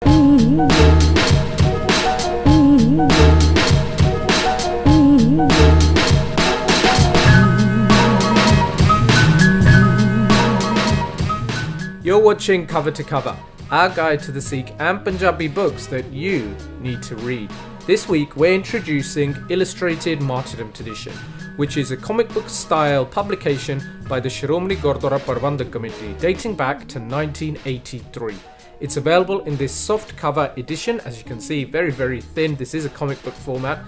You're watching Cover to Cover, our guide to the Sikh and Punjabi books that you need to read. This week we're introducing Illustrated Martyrdom Tradition, which is a comic book style publication by the Shiromani Gurdwara Parbandhik committee dating back to 1983. It's available in this soft cover edition, as you can see, very thin. This is a comic book format.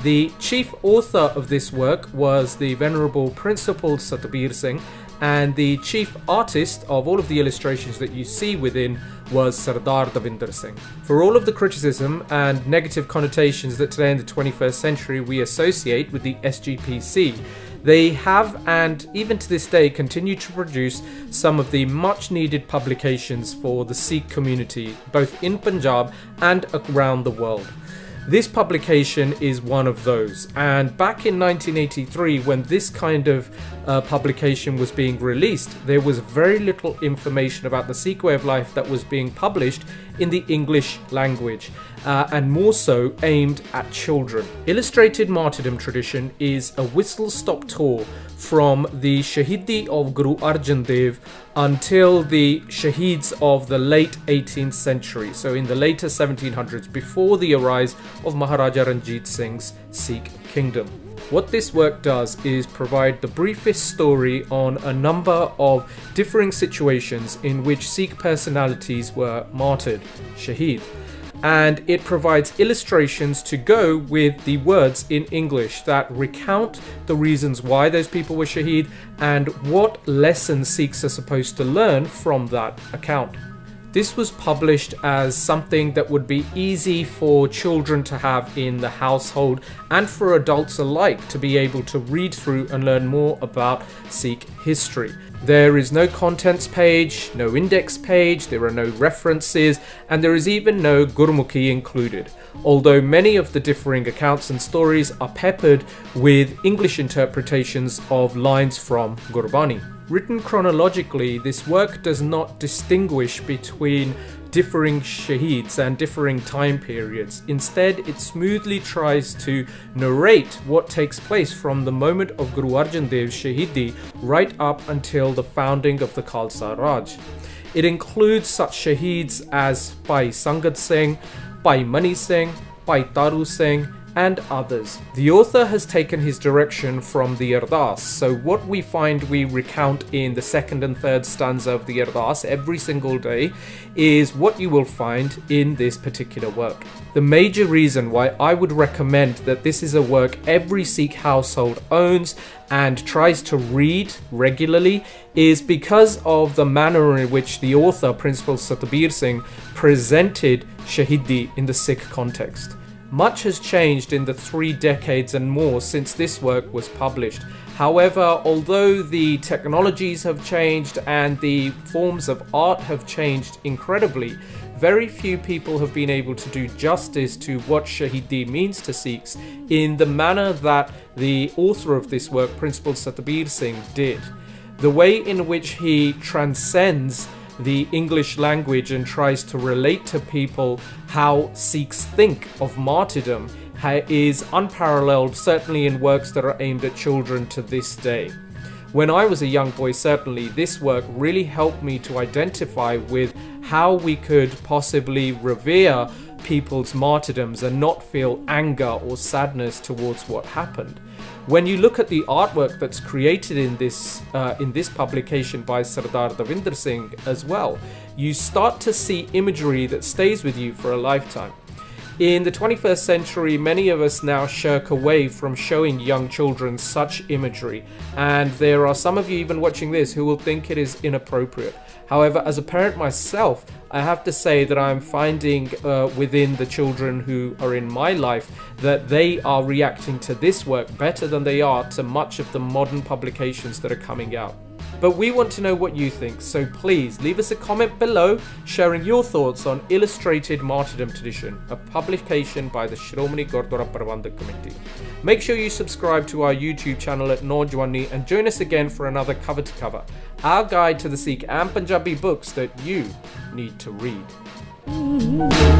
The chief author of this work was the Venerable Principal Satbir Singh, and the chief artist of all of the illustrations that you see within was Sardar Davinder Singh. For all of the criticism and negative connotations that today in the 21st century we associate with the SGPC, they have, and even to this day, continue to produce some of the much needed publications for the Sikh community, both in Punjab and around the world. This publication is one of those, and back in 1983, when this kind of publication was being released, there was very little information about the Sikh way of life that was being published in the English language, and more so aimed at children. Illustrated Martyrdom Tradition is a whistle-stop tour from the Shahidi of Guru Arjan Dev until the Shaheeds of the late 18th century, so in the later 1700s, before the rise of Maharaja Ranjit Singh's Sikh kingdom. What this work does is provide the briefest story on a number of differing situations in which Sikh personalities were martyred, Shaheed. And it provides illustrations to go with the words in English that recount the reasons why those people were Shaheed and what lessons Sikhs are supposed to learn from that account. This was published as something that would be easy for children to have in the household and for adults alike to be able to read through and learn more about Sikh history. There is no contents page, no index page, there are no references, and there is even no Gurmukhi included, although many of the differing accounts and stories are peppered with English interpretations of lines from Gurbani. Written chronologically, this work does not distinguish between differing shaheeds and differing time periods. Instead, it smoothly tries to narrate what takes place from the moment of Guru Arjan Dev's Shahidi right up until the founding of the Khalsa Raj. It includes such shaheeds as Bhai Sangat Singh, Bhai Mani Singh, Bhai Taru Singh, and others. The author has taken his direction from the Ardas, so what we find we recount in the second and third stanza of the Ardas every single day is what you will find in this particular work. The major reason why I would recommend that this is a work every Sikh household owns and tries to read regularly is because of the manner in which the author, Principal Satbir Singh, presented Shahidi in the Sikh context. Much has changed in the 3 decades and more since this work was published. However, although the technologies have changed and the forms of art have changed incredibly, very few people have been able to do justice to what Shahidi means to Sikhs in the manner that the author of this work, Principal Satbir Singh, did. The way in which he transcends the English language and tries to relate to people how Sikhs think of martyrdom is unparalleled, certainly in works that are aimed at children to this day. When I was a young boy, certainly, this work really helped me to identify with how we could possibly revere people's martyrdoms and not feel anger or sadness towards what happened. When you look at the artwork that's created in this publication by Sardar Davinder Singh as well, you start to see imagery that stays with you for a lifetime. In the 21st century, many of us now shirk away from showing young children such imagery, and there are some of you even watching this who will think it is inappropriate. However, as a parent myself, I have to say that I'm finding within the children who are in my life that they are reacting to this work better than they are to much of the modern publications that are coming out. But we want to know what you think, so please leave us a comment below sharing your thoughts on Illustrated Martyrdom Tradition, a publication by the Shiromani Gurdwara Parbandhik committee. Make sure you subscribe to our YouTube channel at Naujawani and join us again for another Cover to Cover, our guide to the Sikh and Punjabi books that you need to read. Mm-hmm.